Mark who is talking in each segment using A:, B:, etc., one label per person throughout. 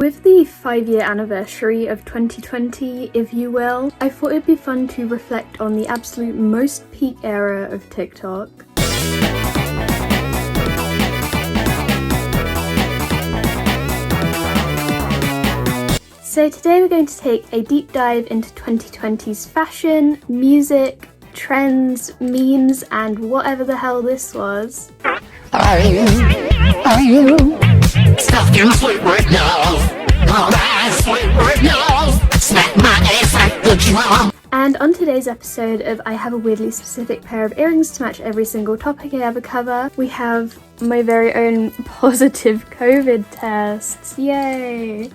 A: With the 5-year anniversary of 2020, if you will, I thought it'd be fun to reflect on the absolute most peak era of TikTok. So today we're going to take a deep dive into 2020's fashion, music, trends, memes, and whatever the hell this was.
B: Are you stuck in sweet word love? All that sweet word love. Smack my ass like the drum.
A: And on today's episode of I Have a Weirdly Specific Pair of Earrings to Match Every Single Topic I Ever Cover, we have my very own positive COVID tests. Yay!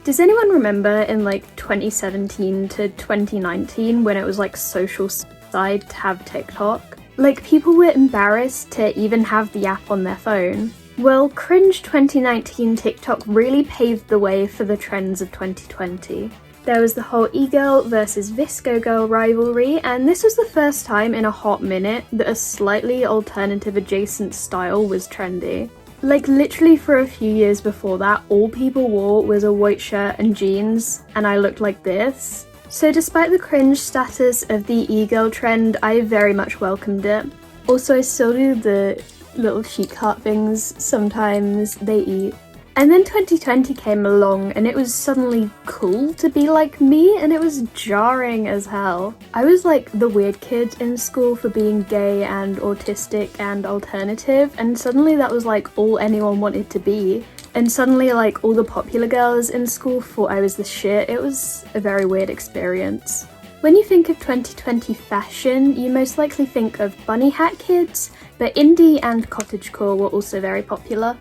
A: Does anyone remember in like 2017 to 2019 when it was like social side to have TikTok? Like people were embarrassed to even have the app on their phone. Well, cringe 2019 TikTok really paved the way for the trends of 2020. There was the whole e-girl versus visco girl rivalry, and this was the first time in a hot minute that a slightly alternative adjacent style was trendy. Like literally for a few years before that, all people wore was a white shirt and jeans, and I looked like this. So despite the cringe status of the e-girl trend, I very much welcomed it. Also, I still do the little chic heart things sometimes, they eat. And then 2020 came along and it was suddenly cool to be like me, and it was jarring as hell. I was like the weird kid in school for being gay and autistic and alternative, and suddenly that was like all anyone wanted to be. And suddenly like all the popular girls in school thought I was the shit. It was a very weird experience. When you think of 2020 fashion, you most likely think of bunny hat kids, but indie and cottagecore were also very popular.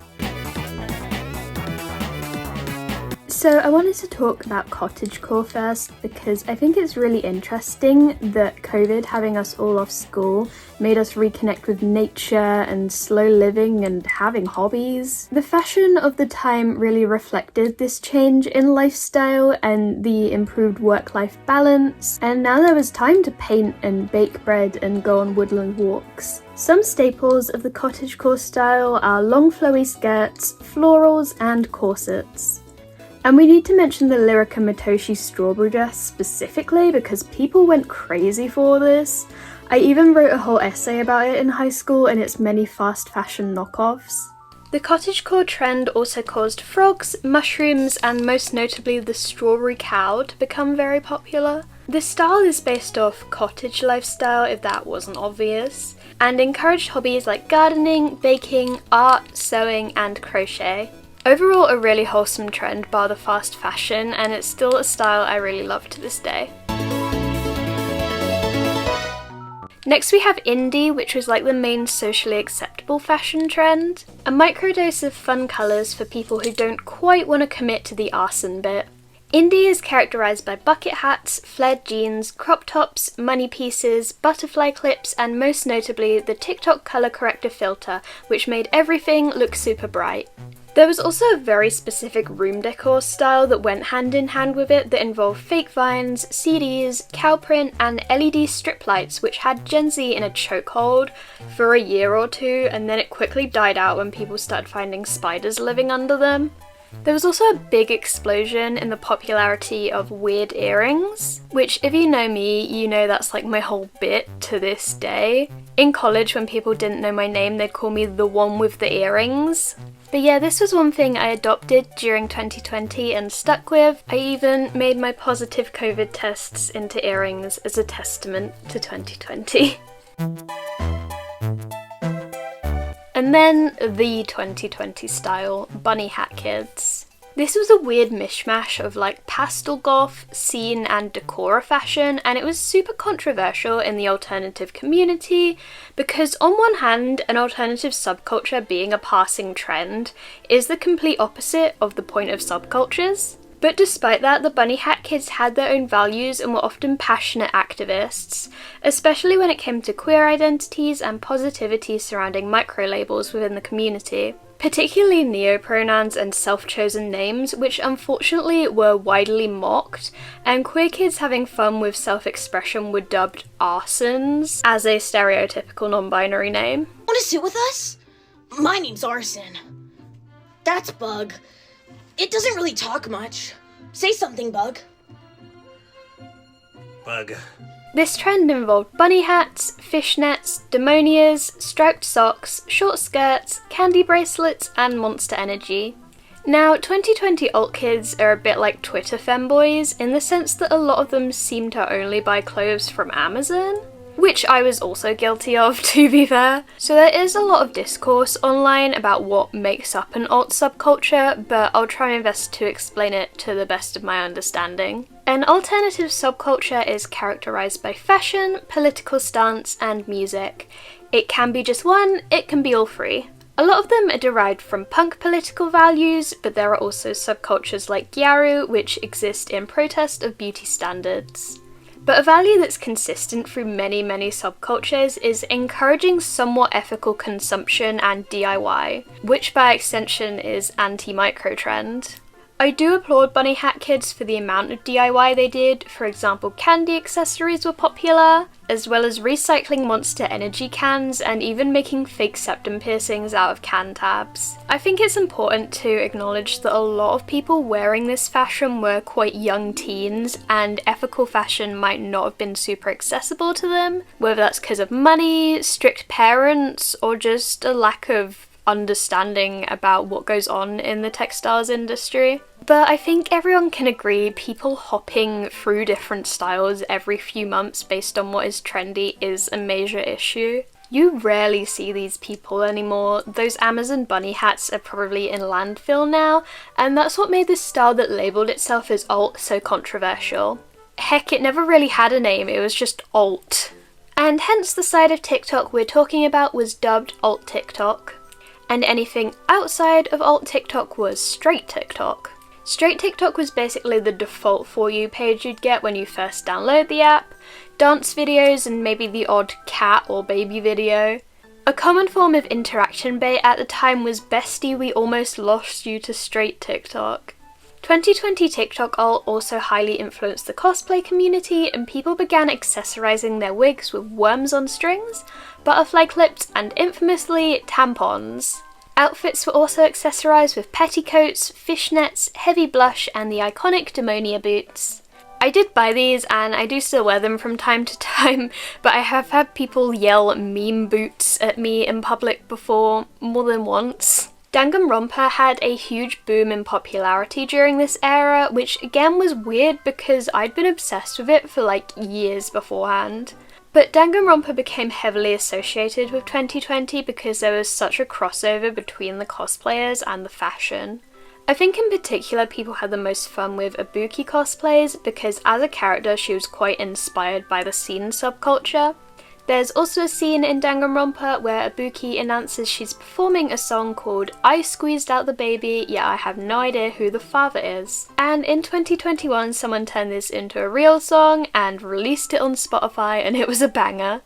A: So I wanted to talk about cottagecore first because I think it's really interesting that COVID, having us all off school, made us reconnect with nature and slow living and having hobbies. The fashion of the time really reflected this change in lifestyle and the improved work-life balance, and now there was time to paint and bake bread and go on woodland walks. Some staples of the cottagecore style are long flowy skirts, florals, and corsets. And we need to mention the Lyrica Matoshi strawberry dress specifically because people went crazy for this. I even wrote a whole essay about it in high school and its many fast fashion knockoffs. The cottagecore trend also caused frogs, mushrooms, and most notably the strawberry cow to become very popular. This style is based off cottage lifestyle, if that wasn't obvious, and encouraged hobbies like gardening, baking, art, sewing, and crochet. Overall, a really wholesome trend bar the fast fashion, and it's still a style I really love to this day. Next we have indie, which was like the main socially acceptable fashion trend. A microdose of fun colours for people who don't quite want to commit to the arson bit. Indie is characterised by bucket hats, flared jeans, crop tops, money pieces, butterfly clips, and most notably the TikTok colour corrector filter, which made everything look super bright. There was also a very specific room decor style that went hand in hand with it that involved fake vines, CDs, cow print, and LED strip lights, which had Gen Z in a chokehold for a year or two, and then it quickly died out when people started finding spiders living under them. There was also a big explosion in the popularity of weird earrings, which if you know me, you know that's like my whole bit to this day. In college, when people didn't know my name, they'd call me the one with the earrings. But yeah, this was one thing I adopted during 2020 and stuck with. I even made my positive COVID tests into earrings as a testament to 2020. And then the 2020 style, bunny hat kids. This was a weird mishmash of like pastel goth, scene and decora fashion, and it was super controversial in the alternative community because on one hand, an alternative subculture being a passing trend is the complete opposite of the point of subcultures. But despite that, the bunny hat kids had their own values and were often passionate activists, especially when it came to queer identities and positivity surrounding micro-labels within the community. Particularly neopronouns and self-chosen names, which unfortunately were widely mocked, and queer kids having fun with self-expression were dubbed arsons as a stereotypical non-binary name.
C: Want to sit with us? My name's Arson. That's Bug. It doesn't really talk much. Say something, Bug.
D: Bug.
A: This trend involved bunny hats, fishnets, demonias, striped socks, short skirts, candy bracelets, and Monster Energy. Now, 2020 alt kids are a bit like Twitter femboys in the sense that a lot of them seem to only buy clothes from Amazon, which I was also guilty of, to be fair. So there is a lot of discourse online about what makes up an alt subculture, but I'll try my best to explain it to the best of my understanding. An alternative subculture is characterised by fashion, political stance, and music. It can be just one, it can be all three. A lot of them are derived from punk political values, but there are also subcultures like Gyaru, which exist in protest of beauty standards. But a value that's consistent through many subcultures is encouraging somewhat ethical consumption and DIY, which by extension is anti-microtrend. I do applaud bunny hat kids for the amount of DIY they did. For example, candy accessories were popular, as well as recycling Monster Energy cans and even making fake septum piercings out of can tabs. I think it's important to acknowledge that a lot of people wearing this fashion were quite young teens, and ethical fashion might not have been super accessible to them, whether that's because of money, strict parents, or just a lack of understanding about what goes on in the textiles industry. But I think everyone can agree people hopping through different styles every few months based on what is trendy is a major issue. You rarely see these people anymore. Those Amazon bunny hats are probably in landfill now, and that's what made this style that labelled itself as alt so controversial. Heck, it never really had a name, it was just alt. And hence the side of TikTok we're talking about was dubbed alt TikTok. And anything outside of alt TikTok was straight TikTok. Straight TikTok was basically the default For You page you'd get when you first download the app, dance videos and maybe the odd cat or baby video. A common form of interaction bait at the time was "Bestie, we almost lost you" to straight TikTok. 2020 TikTok alt also highly influenced the cosplay community, and people began accessorizing their wigs with worms on strings, butterfly clips, and infamously, tampons. Outfits were also accessorized with petticoats, fishnets, heavy blush, and the iconic Demonia boots. I did buy these, and I do still wear them from time to time, but I have had people yell "meme boots" at me in public before, more than once. Danganronpa had a huge boom in popularity during this era, which again was weird because I'd been obsessed with it for like years beforehand. But Danganronpa became heavily associated with 2020 because there was such a crossover between the cosplayers and the fashion. I think in particular people had the most fun with Ibuki cosplays because as a character she was quite inspired by the scene subculture. There's also a scene in Danganronpa where Ibuki announces she's performing a song called "I Squeezed Out the Baby, Yet I Have No Idea Who the Father Is." And in 2021 someone turned this into a real song and released it on Spotify, and it was a banger.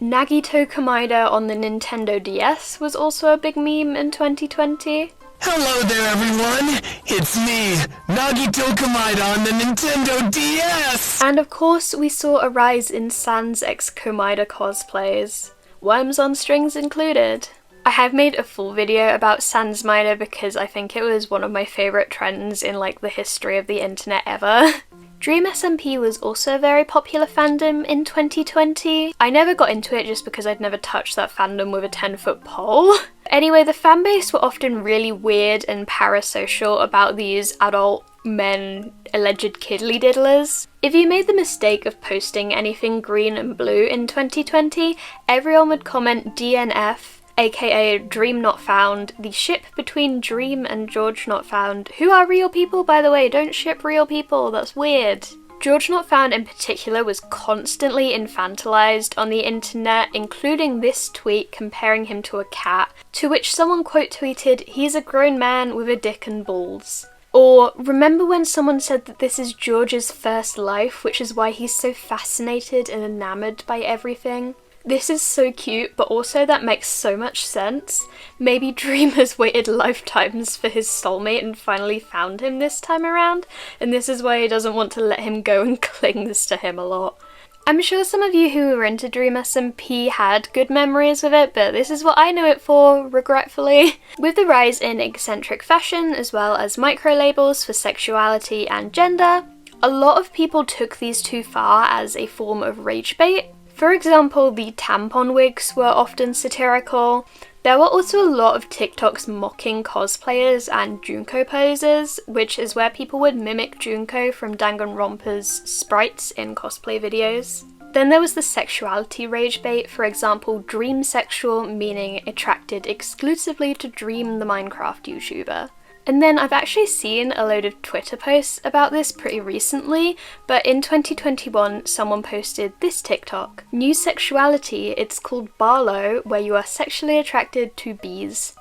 A: Nagito Komaeda on the Nintendo DS was also a big meme in 2020.
D: Hello there, everyone! It's me, Nagito Komaeda on the Nintendo DS!
A: And of course, we saw a rise in Sans X Komaeda cosplays, worms on strings included. I have made a full video about Sans Maida because I think it was one of my favourite trends in like the history of the internet ever. Dream SMP was also a very popular fandom in 2020. I never got into it just because I'd never touched that fandom with a 10-foot pole. Anyway, the fanbase were often really weird and parasocial about these adult men alleged kiddly diddlers. If you made the mistake of posting anything green and blue in 2020, everyone would comment DNF, aka Dream Not Found, the ship between Dream and George Not Found, who are real people, by the way. Don't ship real people, that's weird. George Not Found in particular was constantly infantilized on the internet, including this tweet comparing him to a cat, to which someone quote tweeted, "He's a grown man with a dick and balls." Or, remember when someone said that this is George's first life, which is why he's so fascinated and enamored by everything? This is so cute, but also that makes so much sense. Maybe Dream has waited lifetimes for his soulmate and finally found him this time around, and this is why he doesn't want to let him go and clings to him a lot. I'm sure some of you who were into Dream SMP had good memories with it, but this is what I know it for, regretfully. With the rise in eccentric fashion, as well as micro-labels for sexuality and gender, a lot of people took these too far as a form of rage bait. For example, the tampon wigs were often satirical. There were also a lot of TikToks mocking cosplayers and Junko poses, which is where people would mimic Junko from Danganronpa's sprites in cosplay videos. Then there was the sexuality rage bait, for example, dream sexual, meaning attracted exclusively to Dream the Minecraft YouTuber. And then I've actually seen a load of Twitter posts about this pretty recently, but in 2021 someone posted this TikTok. New sexuality, it's called Barlow, where you are sexually attracted to bees.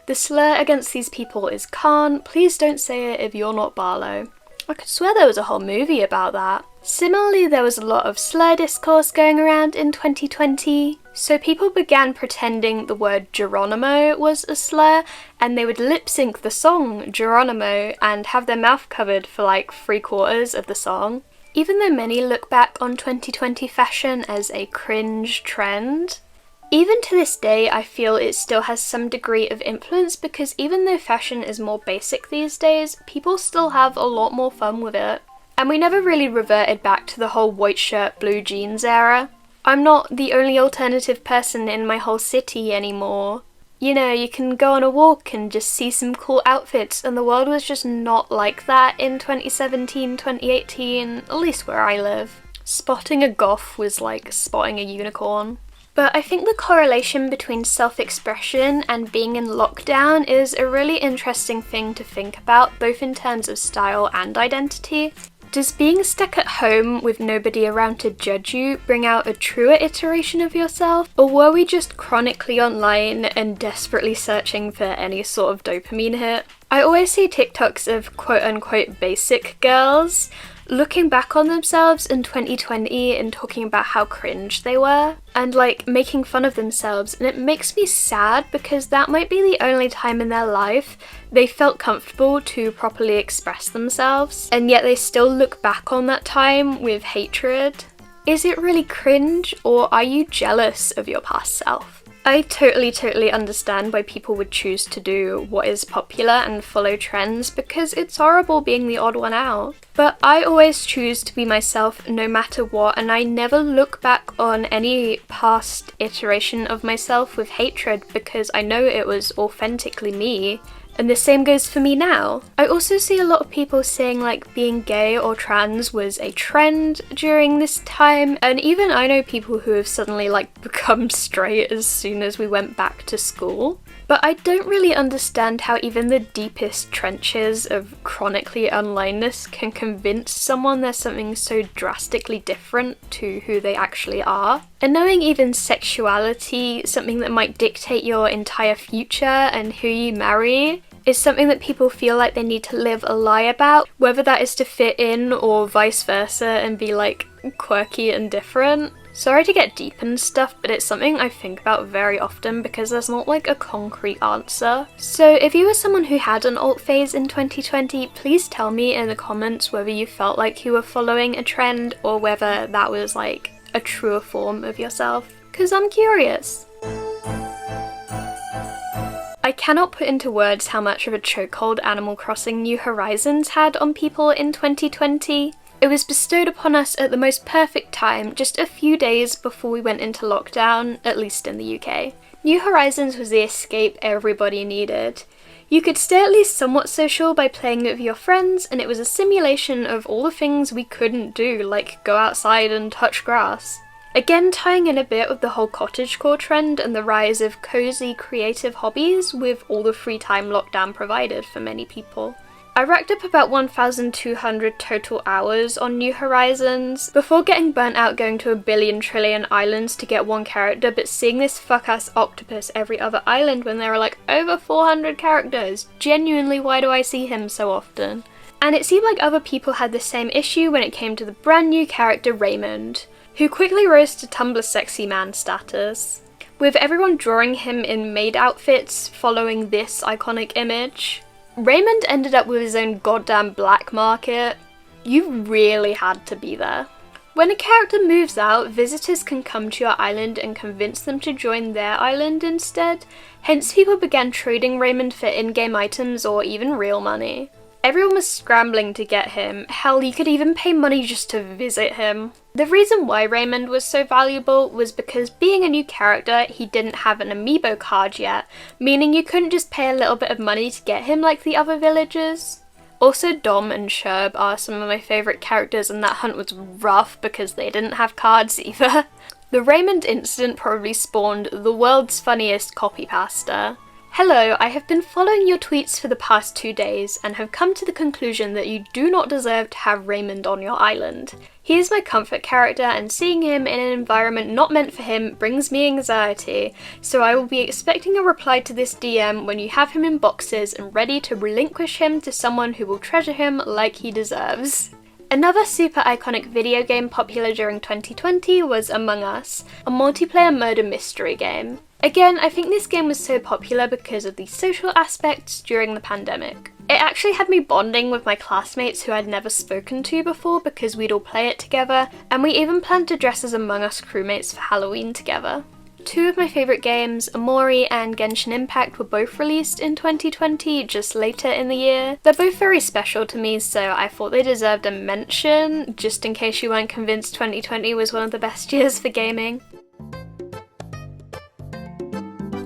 A: The slur against these people is Khan, please don't say it if you're not Barlow. I could swear there was a whole movie about that. Similarly, there was a lot of slur discourse going around in 2020, so people began pretending the word Geronimo was a slur, and they would lip sync the song Geronimo and have their mouth covered for like 3/4 of the song. Even though many look back on 2020 fashion as a cringe trend, even to this day I feel it still has some degree of influence, because even though fashion is more basic these days, people still have a lot more fun with it. And we never really reverted back to the whole white shirt, blue jeans era. I'm not the only alternative person in my whole city anymore. You know, you can go on a walk and just see some cool outfits, and the world was just not like that in 2017, 2018, at least where I live. Spotting a goth was like spotting a unicorn. But I think the correlation between self-expression and being in lockdown is a really interesting thing to think about, both in terms of style and identity. Does being stuck at home with nobody around to judge you bring out a truer iteration of yourself? Or were we just chronically online and desperately searching for any sort of dopamine hit? I always see TikToks of quote-unquote basic girls looking back on themselves in 2020 and talking about how cringe they were and like making fun of themselves, and it makes me sad because that might be the only time in their life they felt comfortable to properly express themselves, and yet they still look back on that time with hatred. Is it really cringe, or are you jealous of your past self? I totally understand why people would choose to do what is popular and follow trends, because it's horrible being the odd one out. But I always choose to be myself no matter what, and I never look back on any past iteration of myself with hatred because I know it was authentically me. And the same goes for me now. I also see a lot of people saying like being gay or trans was a trend during this time, and even I know people who have suddenly like become straight as soon as we went back to school. But I don't really understand how even the deepest trenches of chronically onlineness can convince someone there's something so drastically different to who they actually are. And knowing even sexuality, something that might dictate your entire future and who you marry, is something that people feel like they need to live a lie about, whether that is to fit in or vice versa and be like quirky and different. Sorry to get deep and stuff, but it's something I think about very often because there's not like a concrete answer. So if you were someone who had an alt phase in 2020, please tell me in the comments whether you felt like you were following a trend or whether that was like a truer form of yourself, because I'm curious. I cannot put into words how much of a chokehold Animal Crossing New Horizons had on people in 2020. It was bestowed upon us at the most perfect time, just a few days before we went into lockdown, at least in the UK. New Horizons was the escape everybody needed. You could stay at least somewhat social by playing it with your friends, and it was a simulation of all the things we couldn't do, like go outside and touch grass. Again, tying in a bit with the whole cottagecore trend and the rise of cozy creative hobbies with all the free time lockdown provided for many people. I racked up about 1,200 total hours on New Horizons, before getting burnt out going to 1,000,000,000,000,000 islands to get one character, but seeing this fuck-ass octopus every other island when there are like over 400 characters. Genuinely, why do I see him so often? And it seemed like other people had the same issue when it came to the brand new character Raymond, who quickly rose to Tumblr sexy man status, with everyone drawing him in maid outfits following this iconic image. Raymond ended up with his own goddamn black market. You really had to be there. When a character moves out, visitors can come to your island and convince them to join their island instead, hence people began trading Raymond for in-game items or even real money. Everyone was scrambling to get him, hell you could even pay money just to visit him. The reason why Raymond was so valuable was because being a new character, he didn't have an amiibo card yet, meaning you couldn't just pay a little bit of money to get him like the other villagers. Also, Dom and Sherb are some of my favourite characters, and that hunt was rough because they didn't have cards either. The Raymond incident probably spawned the world's funniest copy pasta. Hello, I have been following your tweets for the past 2 days and have come to the conclusion that you do not deserve to have Raymond on your island. He is my comfort character and seeing him in an environment not meant for him brings me anxiety, so I will be expecting a reply to this DM when you have him in boxes and ready to relinquish him to someone who will treasure him like he deserves. Another super iconic video game popular during 2020 was Among Us, a multiplayer murder mystery game. Again, I think this game was so popular because of the social aspects during the pandemic. It actually had me bonding with my classmates who I'd never spoken to before because we'd all play it together, and we even planned to dress as Among Us crewmates for Halloween together. Two of my favourite games, Amori and Genshin Impact, were both released in 2020, just later in the year. They're both very special to me, so I thought they deserved a mention, just in case you weren't convinced 2020 was one of the best years for gaming.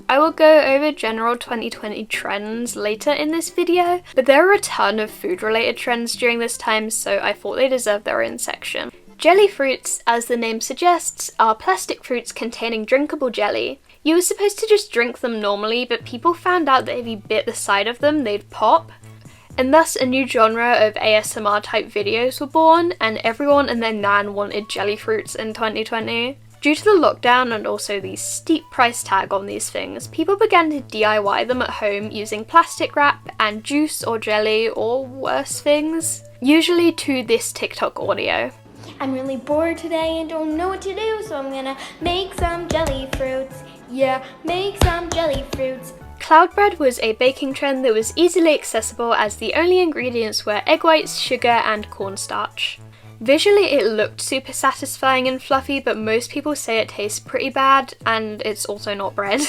A: I will go over general 2020 trends later in this video, but there are a ton of food related trends during this time, so I thought they deserved their own section. Jelly fruits, as the name suggests, are plastic fruits containing drinkable jelly. You were supposed to just drink them normally, but people found out that if you bit the side of them, they'd pop. And thus a new genre of ASMR type videos were born, and everyone and their nan wanted jelly fruits in 2020. Due to the lockdown and also the steep price tag on these things, people began to DIY them at home using plastic wrap and juice or jelly or worse things, usually to this TikTok audio.
E: I'm really bored today and don't know what to do, so I'm gonna make some jelly fruits. Yeah, make some jelly fruits.
A: Cloud bread was a baking trend that was easily accessible as the only ingredients were egg whites, sugar and cornstarch. Visually it looked super satisfying and fluffy, but most people say it tastes pretty bad and it's also not bread.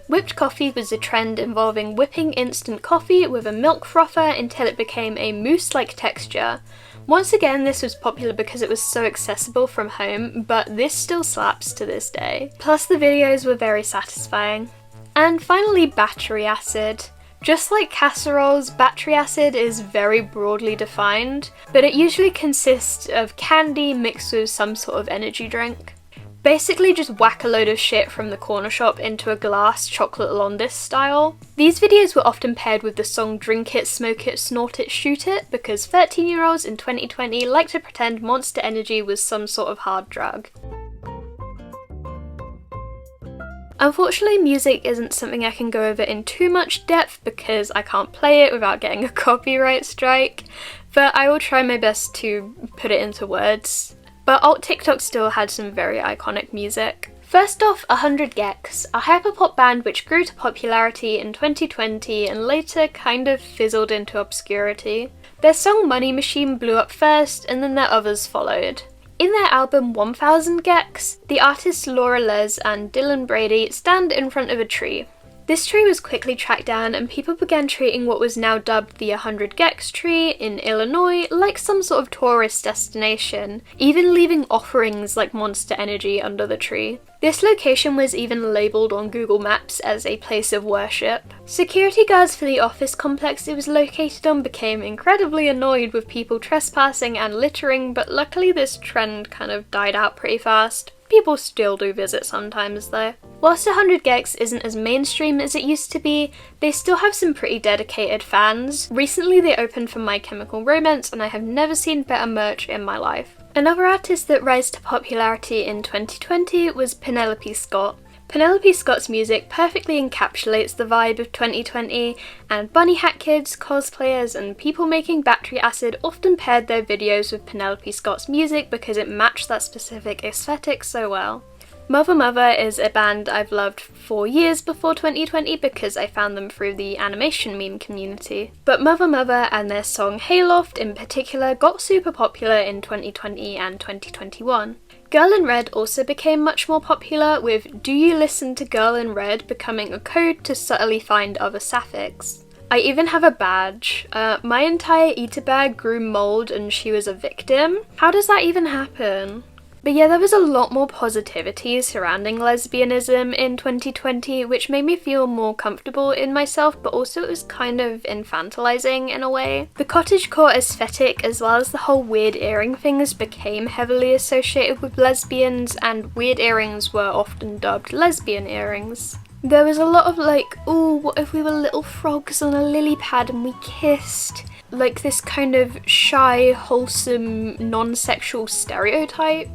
A: Whipped coffee was a trend involving whipping instant coffee with a milk frother until it became a mousse-like texture. Once again, this was popular because it was so accessible from home, but this still slaps to this day. Plus the videos were very satisfying. And finally, battery acid. Just like casseroles, battery acid is very broadly defined, but it usually consists of candy mixed with some sort of energy drink. Basically just whack a load of shit from the corner shop into a glass, chocolate Londis style. These videos were often paired with the song Drink It, Smoke It, Snort It, Shoot It, because 13-year-olds in 2020 like to pretend Monster Energy was some sort of hard drug. Unfortunately, music isn't something I can go over in too much depth because I can't play it without getting a copyright strike, but I will try my best to put it into words. But alt TikTok still had some very iconic music. First off, 100 gecs, a hyperpop band which grew to popularity in 2020 and later kind of fizzled into obscurity. Their song Money Machine blew up first and then their others followed. In their album 1000 gecs, the artists Laura Les and Dylan Brady stand in front of a tree. This tree was quickly tracked down and people began treating what was now dubbed the 100 gecs tree in Illinois like some sort of tourist destination, even leaving offerings like Monster Energy under the tree. This location was even labelled on Google Maps as a place of worship. Security guards for the office complex it was located on became incredibly annoyed with people trespassing and littering, but luckily this trend kind of died out pretty fast. People still do visit sometimes though. Whilst 100 gecs isn't as mainstream as it used to be, they still have some pretty dedicated fans. Recently they opened for My Chemical Romance and I have never seen better merch in my life. Another artist that rose to popularity in 2020 was Penelope Scott. Penelope Scott's music perfectly encapsulates the vibe of 2020, and bunny hat kids, cosplayers, and people making battery acid often paired their videos with Penelope Scott's music because it matched that specific aesthetic so well. Mother Mother is a band I've loved for years before 2020 because I found them through the animation meme community. But Mother Mother and their song Hayloft in particular got super popular in 2020 and 2021. Girl in Red also became much more popular, with Do You Listen to Girl in Red becoming a code to subtly find other sapphics. I even have a badge. My entire eater bag grew mold and she was a victim. How does that even happen? But yeah, there was a lot more positivity surrounding lesbianism in 2020, which made me feel more comfortable in myself, but also it was kind of infantilizing in a way. The cottagecore aesthetic, as well as the whole weird earring things, became heavily associated with lesbians, and weird earrings were often dubbed lesbian earrings. There was a lot of like, ooh, what if we were little frogs on a lily pad and we kissed? Like this kind of shy, wholesome, non-sexual stereotype.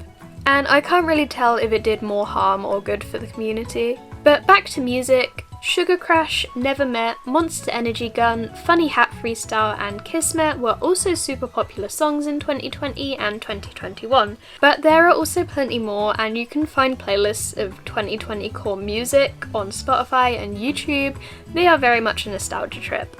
A: And I can't really tell if it did more harm or good for the community. But back to music. Sugar Crash, Never Met, Monster Energy Gun, Funny Hat Freestyle and Kismet were also super popular songs in 2020 and 2021. But there are also plenty more, and you can find playlists of 2020 core music on Spotify and YouTube. They are very much a nostalgia trip.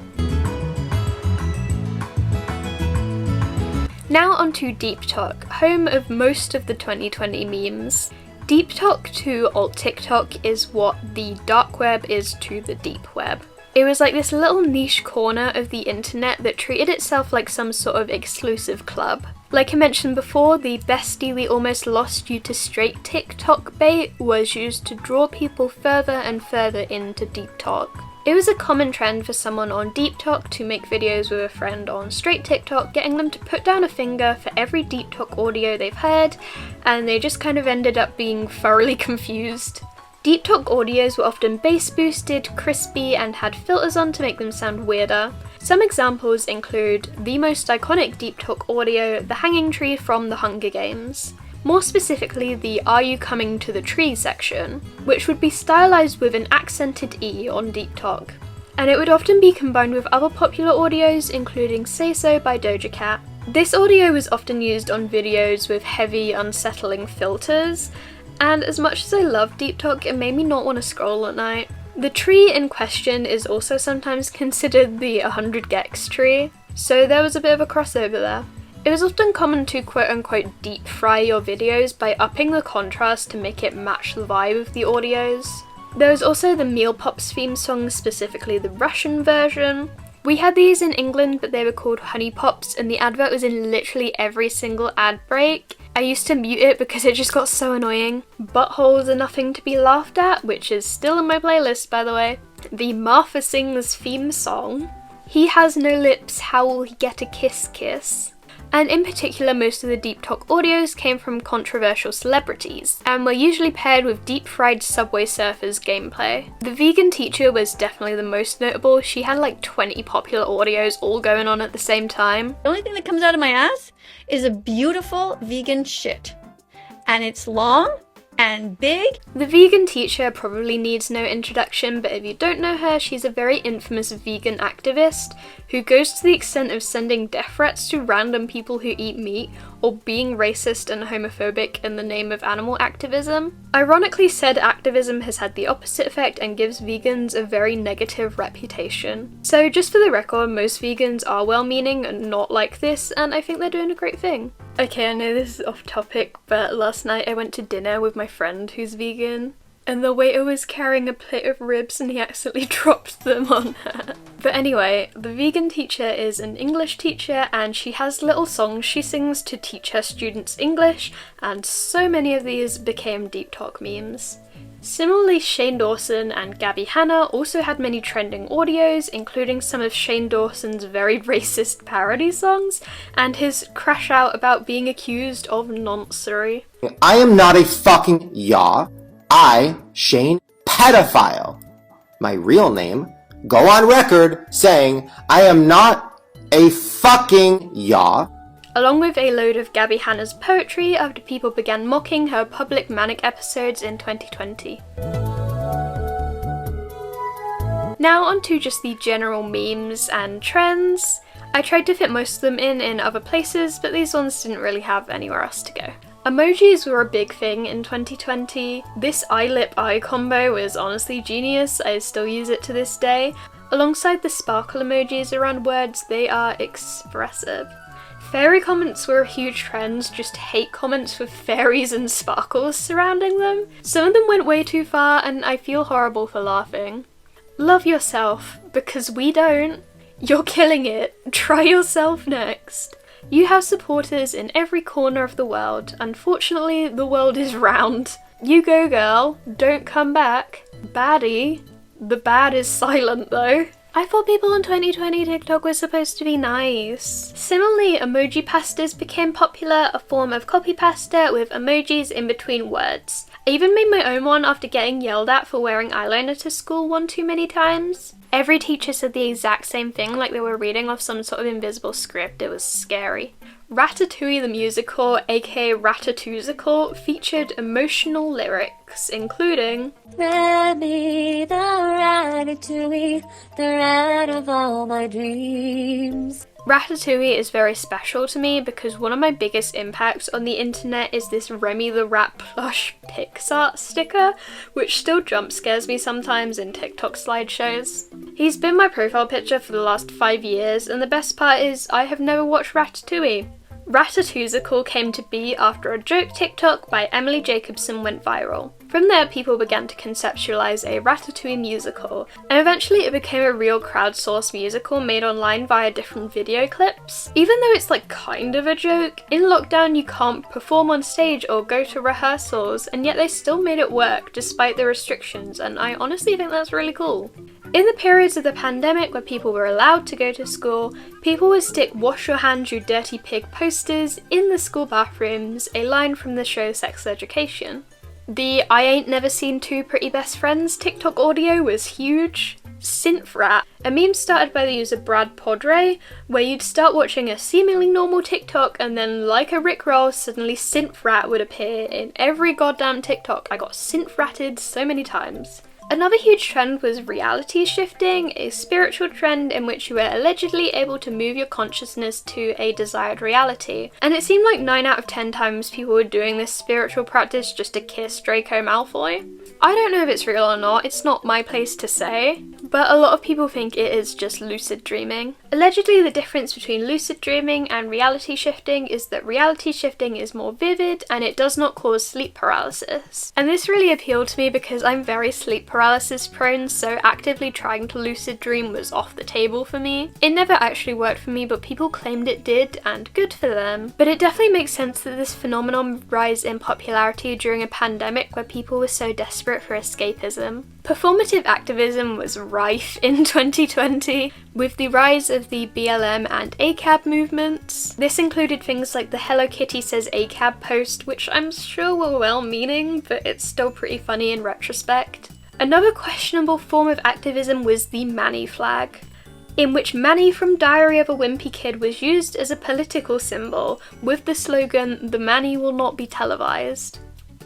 A: Now onto deeptok, home of most of the 2020 memes. Deeptok to alt TikTok is what the dark web is to the deep web. It was like this little niche corner of the internet that treated itself like some sort of exclusive club. Like I mentioned before, the bestie we almost lost due to straight TikTok bait was used to draw people further and further into deeptok. It was a common trend for someone on deeptok to make videos with a friend on straight TikTok, getting them to put down a finger for every deeptok audio they've heard, and they just kind of ended up being thoroughly confused. Deeptok audios were often bass boosted, crispy, and had filters on to make them sound weirder. Some examples include the most iconic deeptok audio, the hanging tree from the Hunger Games. More specifically, the Are You Coming to the Tree section, which would be stylized with an accented E on deeptok. And it would often be combined with other popular audios, including Say So by Doja Cat. This audio was often used on videos with heavy, unsettling filters, and as much as I love deeptok, it made me not want to scroll at night. The tree in question is also sometimes considered the 100 gex tree, so there was a bit of a crossover there. It was often common to quote-unquote deep fry your videos by upping the contrast to make it match the vibe of the audios. There was also the Meal Pops theme song, specifically the Russian version. We had these in England, but they were called Honey Pops, and the advert was in literally every single ad break. I used to mute it because it just got so annoying. Buttholes Are Nothing to Be Laughed At, which is still in my playlist by the way. The Martha Sings theme song. He Has No Lips, How Will He Get a Kiss Kiss? And in particular, most of the deeptok audios came from controversial celebrities, and were usually paired with deep-fried Subway Surfers gameplay. The vegan teacher was definitely the most notable. She had like 20 popular audios all going on at the same time.
F: The only thing that comes out of my ass is a beautiful vegan shit. And it's long and big.
A: The vegan teacher probably needs no introduction, but if you don't know her, she's a very infamous vegan activist who goes to the extent of sending death threats to random people who eat meat, or being racist and homophobic in the name of animal activism. Ironically, said activism has had the opposite effect and gives vegans a very negative reputation. So just for the record, most vegans are well-meaning and not like this, and I think they're doing a great thing. Okay, I know this is off topic, but last night I went to dinner with my friend who's vegan, and the waiter was carrying a plate of ribs and he accidentally dropped them on her. But anyway, the vegan teacher is an English teacher, and she has little songs she sings to teach her students English, and so many of these became deeptok memes. Similarly, Shane Dawson and Gabby Hanna also had many trending audios, including some of Shane Dawson's very racist parody songs, and his crash out about being accused of noncery.
G: I am not a fucking yaw. I, Shane, pedophile. My real name, go on record saying I am not a fucking yaw.
A: Along with a load of Gabby Hanna's poetry after people began mocking her public manic episodes in 2020. Now onto just the general memes and trends. I tried to fit most of them in other places, but these ones didn't really have anywhere else to go. Emojis were a big thing in 2020. This eye-lip-eye combo was honestly genius. I still use it to this day. Alongside the sparkle emojis around words, they are expressive. Fairy comments were a huge trend, just hate comments with fairies and sparkles surrounding them. Some of them went way too far and I feel horrible for laughing. Love yourself, because we don't. You're killing it. Try yourself next. You have supporters in every corner of the world. Unfortunately, the world is round. You go, girl. Don't come back. Baddie. The bad is silent though. I thought people on 2020 TikTok were supposed to be nice. Similarly, emoji pastas became popular, a form of copy pasta with emojis in between words. I even made my own one after getting yelled at for wearing eyeliner to school one too many times. Every teacher said the exact same thing, like they were reading off some sort of invisible script. It was scary. Ratatouille the musical, aka Ratatouille, featured emotional lyrics, including
H: Remy, the ratatouille, the rat of all my dreams.
A: Ratatouille is very special to me because one of my biggest impacts on the internet is this Remy the Rat plush Pixar sticker, which still jump scares me sometimes in TikTok slideshows. He's been my profile picture for the last 5 years, and the best part is I have never watched Ratatouille. Ratatouille came to be after a joke TikTok by Emily Jacobson went viral. From there, people began to conceptualize a Ratatouille musical, and eventually it became a real crowdsourced musical made online via different video clips. Even though it's like kind of a joke, in lockdown you can't perform on stage or go to rehearsals, and yet they still made it work despite the restrictions, and I honestly think that's really cool. In the periods of the pandemic where people were allowed to go to school, people would stick "Wash your hands, you dirty pig" posters in the school bathrooms, a line from the show Sex Education. The "I ain't never seen two pretty best friends" TikTok audio was huge. Synth Rat, a meme started by the user Brad Podre, where you'd start watching a seemingly normal TikTok and then, like a Rickroll, suddenly Synth Rat would appear in every goddamn TikTok. I got Synth Ratted so many times. Another huge trend was reality shifting, a spiritual trend in which you were allegedly able to move your consciousness to a desired reality. And it seemed like 9 out of 10 times people were doing this spiritual practice just to kiss Draco Malfoy. I don't know if it's real or not, it's not my place to say, but a lot of people think it is just lucid dreaming. Allegedly, the difference between lucid dreaming and reality shifting is that reality shifting is more vivid and it does not cause sleep paralysis. And this really appealed to me because I'm very sleep paralysis prone, so actively trying to lucid dream was off the table for me. It never actually worked for me, but people claimed it did, and good for them. But it definitely makes sense that this phenomenon rise in popularity during a pandemic where people were so desperate for escapism. Performative activism was rife in 2020, with the rise of the BLM and ACAB movements. This included things like the Hello Kitty says ACAB post, which I'm sure were well-meaning, but it's still pretty funny in retrospect. Another questionable form of activism was the Manny flag, in which Manny from Diary of a Wimpy Kid was used as a political symbol, with the slogan, "The Manny will not be televised,"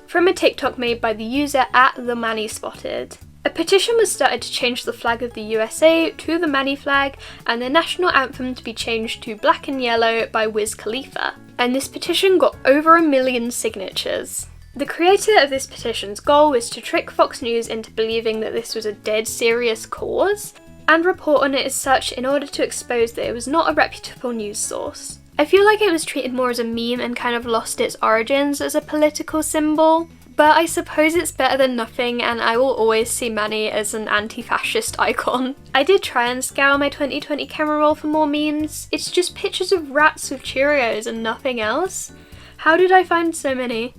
A: from a TikTok made by the user @TheMannySpotted. A petition was started to change the flag of the USA to the Manny flag, and the national anthem to be changed to Black and Yellow by Wiz Khalifa. And this petition got over 1 million signatures. The creator of this petition's goal was to trick Fox News into believing that this was a dead serious cause, and report on it as such in order to expose that it was not a reputable news source. I feel like it was treated more as a meme and kind of lost its origins as a political symbol, but I suppose it's better than nothing, and I will always see Manny as an anti-fascist icon. I did try and scour my 2020 camera roll for more memes. It's just pictures of rats with Cheerios and nothing else. How did I find so many?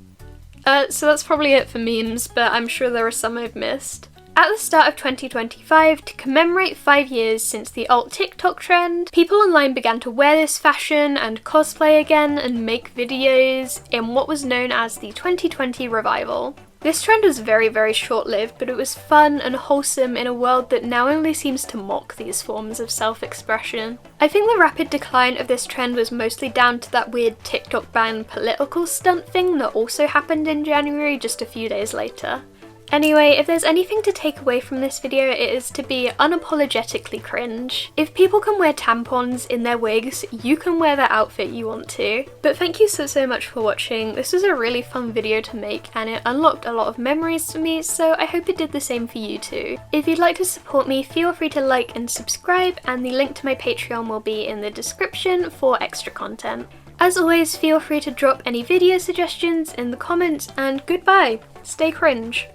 A: So that's probably it for memes, but I'm sure there are some I've missed. At the start of 2025, to commemorate 5 years since the alt TikTok trend, people online began to wear this fashion and cosplay again and make videos in what was known as the 2020 revival. This trend was very, very short-lived, but it was fun and wholesome in a world that now only seems to mock these forms of self-expression. I think the rapid decline of this trend was mostly down to that weird TikTok ban political stunt thing that also happened in January just a few days later. Anyway, if there's anything to take away from this video, it is to be unapologetically cringe. If people can wear tampons in their wigs, you can wear the outfit you want to. But thank you so much for watching. This was a really fun video to make and it unlocked a lot of memories for me, so I hope it did the same for you too. If you'd like to support me, feel free to like and subscribe, and the link to my Patreon will be in the description for extra content. As always, feel free to drop any video suggestions in the comments, and goodbye! Stay cringe!